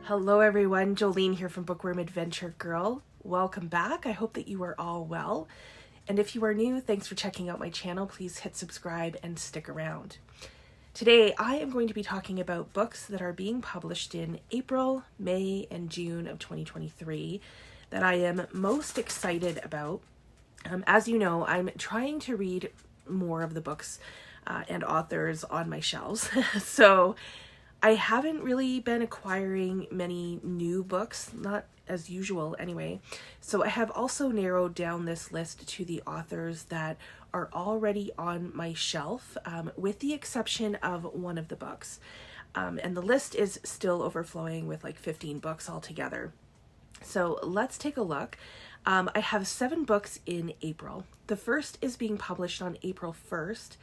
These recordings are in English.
Hello everyone, Jolene here from Bookworm Adventure Girl. Welcome back. I hope that you are all well. And if you are new, thanks for checking out my channel. Please hit subscribe and stick around. Today I am going to be talking about books that are being published in April, May, and June of 2023 that I am most excited about. As you know, I'm trying to read more of the books and authors on my shelves. So I haven't really been acquiring many new books, not as usual anyway. So I have also narrowed down this list to the authors that are already on my shelf, with the exception of one of the books. And the list is still overflowing with like 15 books altogether. So let's take a look. I have 7 books in April. The first is being published on April 1st.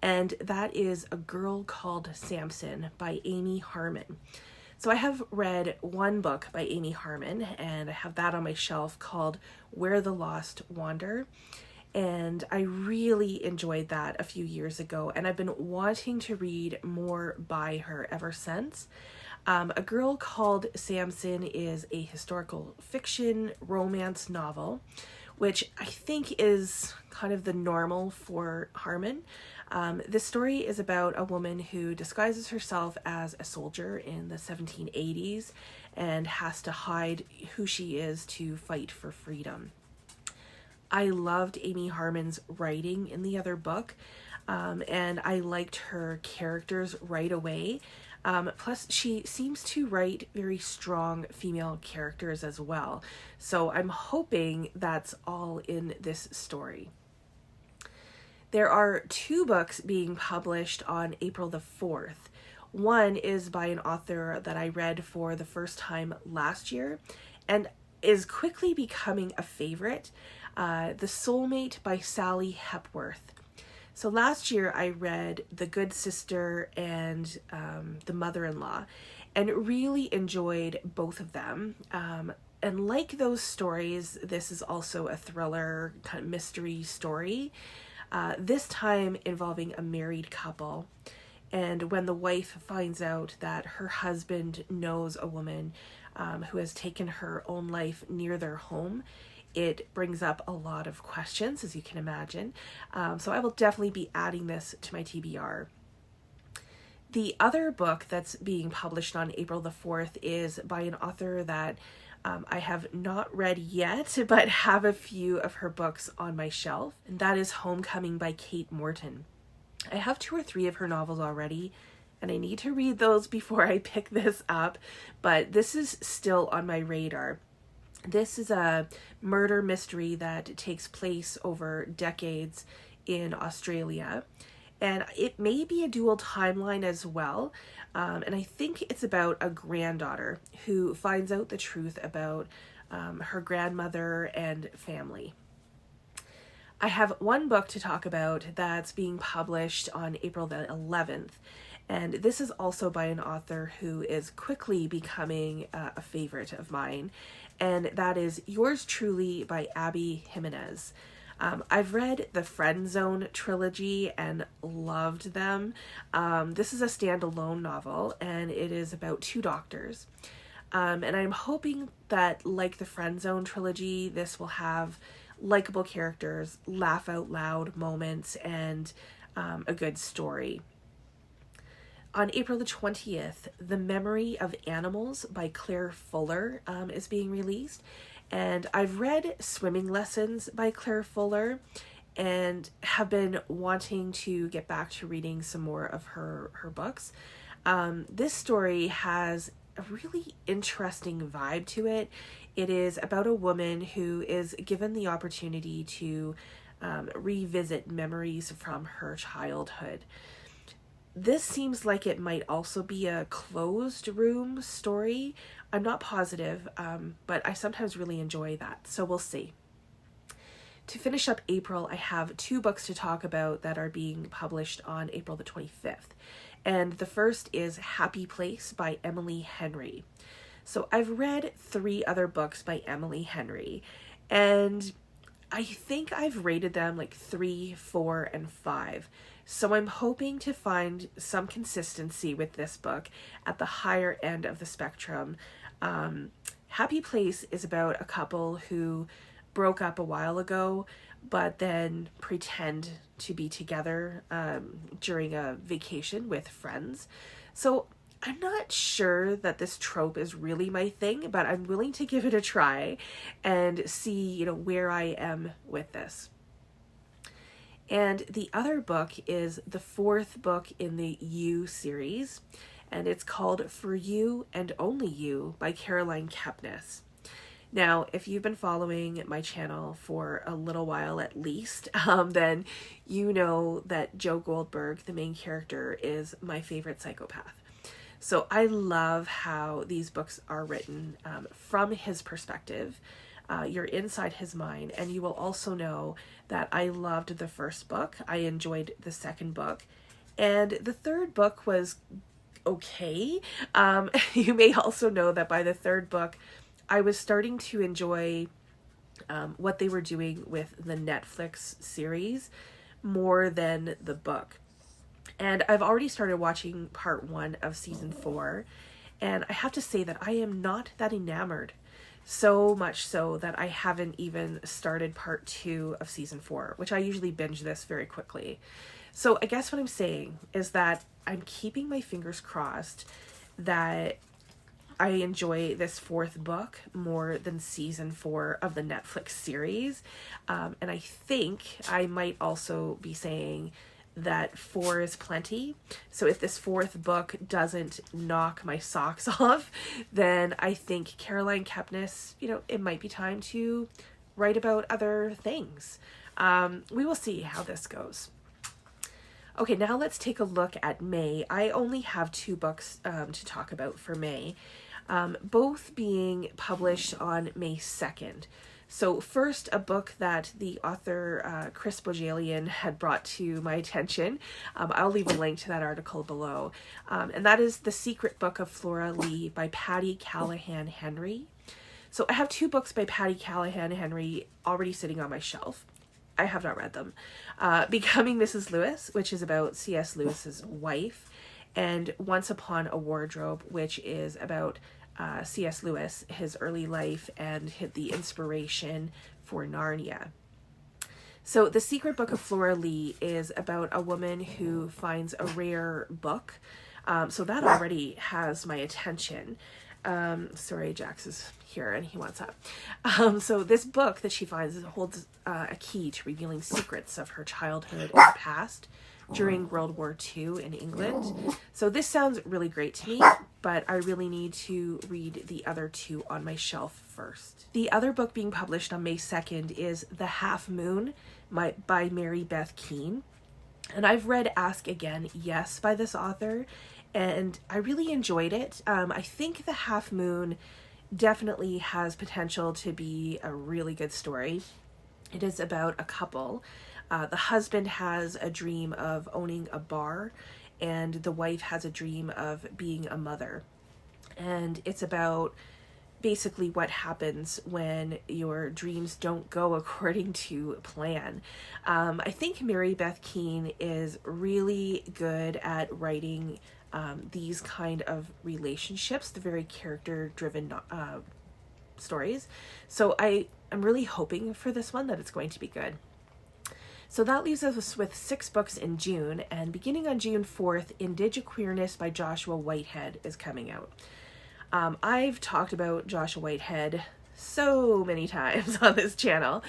And that is A Girl Called Samson by Amy Harmon. So I have read one book by Amy Harmon, and I have that on my shelf called Where the Lost Wander. And I really enjoyed that a few years ago, and I've been wanting to read more by her ever since. A Girl Called Samson is a historical fiction romance novel, which I think is kind of the normal for Harmon. This story is about a woman who disguises herself as a soldier in the 1780s and has to hide who she is to fight for freedom. I loved Amy Harmon's writing in the other book, and I liked her characters right away. Plus, she seems to write very strong female characters as well. So I'm hoping that's all in this story. There are 2 books being published on April the 4th. One is by an author that I read for the first time last year and is quickly becoming a favorite, The Soulmate by Sally Hepworth. So last year I read The Good Sister and The Mother-in-Law and really enjoyed both of them. And like those stories, this is also a thriller kind of mystery story. This time involving a married couple. And when the wife finds out that her husband knows a woman who has taken her own life near their home, it brings up a lot of questions, as you can imagine. So I will definitely be adding this to my TBR. The other book that's being published on April the 4th is by an author that I have not read yet, but have a few of her books on my shelf, and that is Homecoming by Morton. I have 2 or 3 of her novels already, and I need to read those before I pick this up, but this is still on my radar. This is a murder mystery that takes place over decades in Australia, and it may be a dual timeline as well. And I think it's about a granddaughter who finds out the truth about her grandmother and family. I have one book to talk about that's being published on April the 11th. And this is also by an author who is quickly becoming a favorite of mine. And that is Yours Truly by Abby Jiminez. I've read the Friend Zone trilogy and loved them. This is a standalone novel, and it is about 2 doctors. And I'm hoping that, like the Friend Zone trilogy, this will have likable characters, laugh out loud moments, and a good story. On April the 20th, The Memory of Animals by Claire Fuller is being released. And I've read Swimming Lessons by Claire Fuller and have been wanting to get back to reading some more of her books. This story has a really interesting vibe to it. It is about a woman who is given the opportunity to revisit memories from her childhood. This seems like it might also be a closed room story. I'm not positive, but I sometimes really enjoy that, so we'll see. To finish up April, I have 2 books to talk about that are being published on April the 25th. And the first is Happy Place by Emily Henry. So I've read 3 other books by Emily Henry, and I think I've rated them like 3, 4, and 5. So I'm hoping to find some consistency with this book at the higher end of the spectrum. Happy Place is about a couple who broke up a while ago, but then pretend to be together during a vacation with friends. So I'm not sure that this trope is really my thing, but I'm willing to give it a try and see, where I am with this. And the other book is the 4th book in the You series, and it's called For You and Only You by Kepnes. Now, if you've been following my channel for a little while at least, then you know that Joe Goldberg, the main character, is my favorite psychopath. So I love how these books are written from his perspective. You're inside his mind, and you will also know that I loved the first book. I enjoyed the second book, and the third book was okay. You may also know that by the third book, I was starting to enjoy what they were doing with the Netflix series more than the book. And I've already started watching part 1 of season 4, and I have to say that I am not that enamored. So much so that I haven't even started part 2 of season 4, which I usually binge this very quickly. So I guess what I'm saying is that I'm keeping my fingers crossed that I enjoy this 4th book more than season 4 of the Netflix series. And I think I might also be saying that 4 is plenty. So if this 4th book doesn't knock my socks off, then I think Kepnes, it might be time to write about other things. We will see how this goes. Okay, now let's take a look at May. I only have 2 books to talk about for May, both being published on May 2nd. So first, a book that the author Chris Bojalian had brought to my attention. I'll leave a link to that article below. And that is The Secret Book of Flora Lee by Patti Callahan Henry. So I have 2 books by Patti Callahan Henry already sitting on my shelf. I have not read them. Becoming Mrs. Lewis, which is about C.S. Lewis's wife, and Once Upon a Wardrobe, which is about C.S. Lewis, his early life, and the inspiration for Narnia. So The Secret Book of Flora Lee is about a woman who finds a rare book. So that already has my attention. Sorry, Jax is here and he wants up. So this book that she finds holds a key to revealing secrets of her childhood and past during World War II in England. So this sounds really great to me, but I really need to read the other 2 on my shelf first. The other book being published on May 2nd is The Half Moon by Mary Beth Keane. And I've read Ask Again, Yes by this author, and I really enjoyed it. I think The Half Moon definitely has potential to be a really good story. It is about a couple. The husband has a dream of owning a bar, and the wife has a dream of being a mother. And it's about basically what happens when your dreams don't go according to plan. I think Mary Beth Keane is really good at writing these kind of relationships, the very character-driven stories. So I'm really hoping for this one that it's going to be good. So that leaves us with 6 books in June, and beginning on June 4th, Indigiqueerness by Joshua Whitehead is coming out. I've talked about Joshua Whitehead so many times on this channel,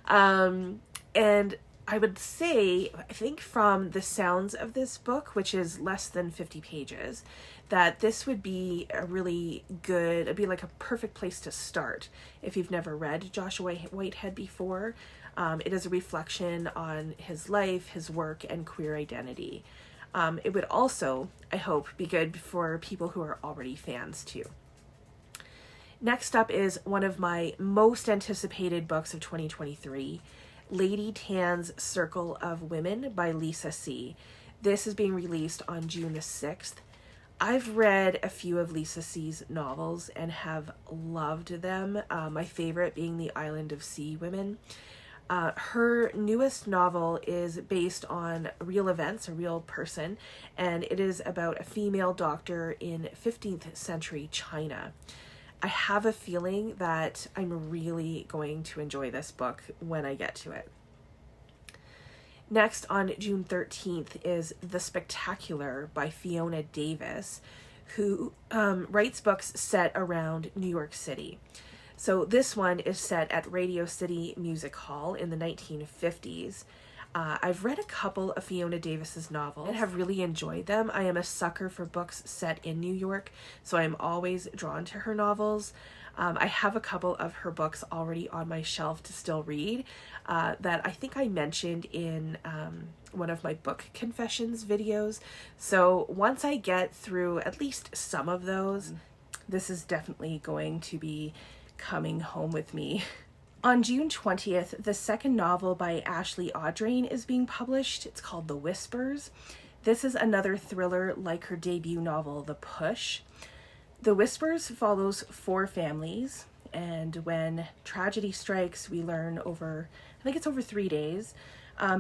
and I would say, I think from the sounds of this book, which is less than 50 pages, that this would be a really good, it'd be like a perfect place to start if you've never read Joshua Whitehead before. It is a reflection on his life, his work, and queer identity. It would also, I hope, be good for people who are already fans too. Next up is one of my most anticipated books of 2023, Lady Tan's Circle of Women by Lisa C. This is being released on June the 6th. I've read a few of Lisa C's novels and have loved them, my favorite being The Island of Sea Women. Her newest novel is based on real events, a real person, and it is about a female doctor in 15th century China. I have a feeling that I'm really going to enjoy this book when I get to it. Next, on June 13th, is The Spectacular by Fiona Davis, who writes books set around New York City. So this one is set at Radio City Music Hall in the 1950s. I've read a couple of Fiona Davis's novels and have really enjoyed them. I am a sucker for books set in New York, so I'm always drawn to her novels. I have a couple of her books already on my shelf to still read that I think I mentioned in one of my book confessions videos. So once I get through at least some of those, this is definitely going to be coming home with me. On June 20th, the second novel by Ashley Audrain is being published. It's called The Whispers. This is another thriller like her debut novel, The Push. The Whispers follows 4 families, and when tragedy strikes, we learn over 3 days,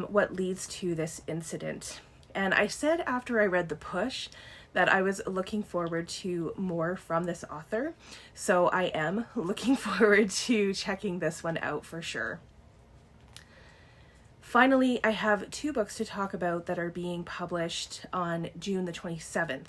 what leads to this incident. And I said after I read The Push that I was looking forward to more from this author, so I am looking forward to checking this one out for sure. Finally, I have 2 books to talk about that are being published on June the 27th.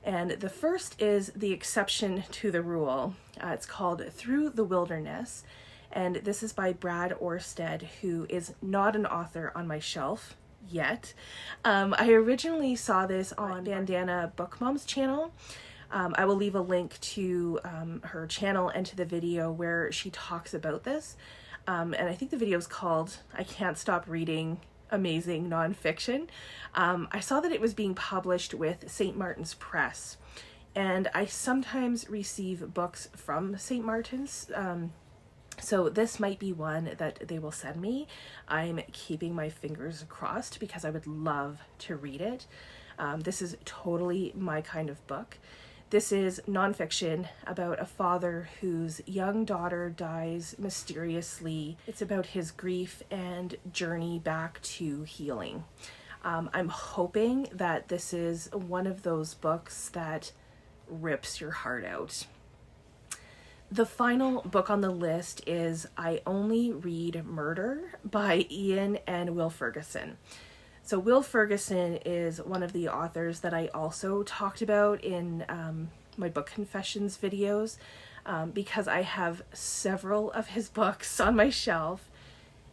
And the first is The Exception to the Rule. It's called Through the Wilderness, and this is by Brad Orsted, who is not an author on my shelf yet. I originally saw this on Bandana Book Mom's channel. I will leave a link to her channel and to the video where she talks about this. And I think the video is called I Can't Stop Reading Amazing Nonfiction. I saw that it was being published with St. Martin's Press, and I sometimes receive books from St. Martin's, so this might be one that they will send me. I'm keeping my fingers crossed because I would love to read it. This is totally my kind of book. This is nonfiction about a father whose young daughter dies mysteriously. It's about his grief and journey back to healing. I'm hoping that this is one of those books that rips your heart out. The final book on the list is I Only Read Murder by Ian and Will Ferguson. So Will Ferguson is one of the authors that I also talked about in my book confessions videos because I have several of his books on my shelf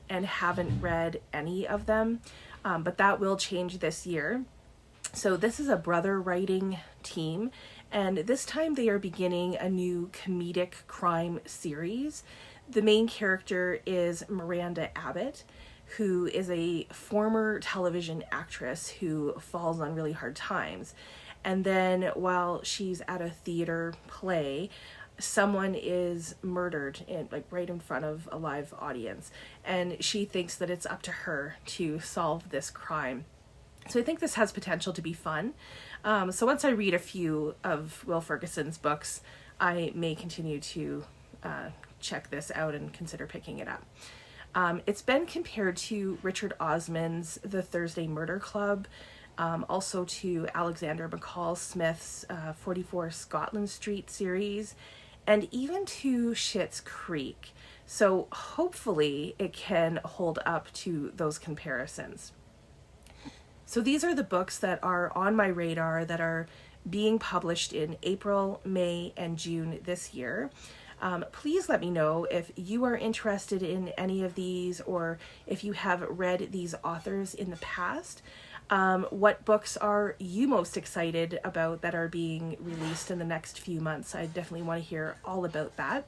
and haven't read any of them, but that will change this year. So this is a brother writing team, and this time they are beginning a new comedic crime series. The main character is Miranda Abbott, who is a former television actress who falls on really hard times. And then while she's at a theater play, someone is murdered right in front of a live audience. And she thinks that it's up to her to solve this crime. So I think this has potential to be fun. So once I read a few of Will Ferguson's books, I may continue to check this out and consider picking it up. It's been compared to Richard Osman's The Thursday Murder Club, also to Alexander McCall Smith's 44 Scotland Street series, and even to Schitt's Creek. So hopefully it can hold up to those comparisons. So these are the books that are on my radar that are being published in April, May, and June this year. Please let me know if you are interested in any of these or if you have read these authors in the past. What books are you most excited about that are being released in the next few months? I definitely want to hear all about that.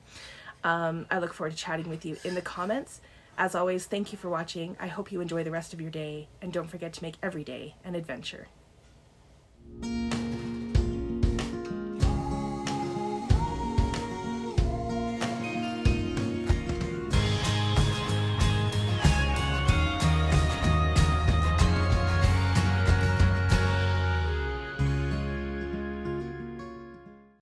I look forward to chatting with you in the comments. As always, thank you for watching. I hope you enjoy the rest of your day, and don't forget to make every day an adventure.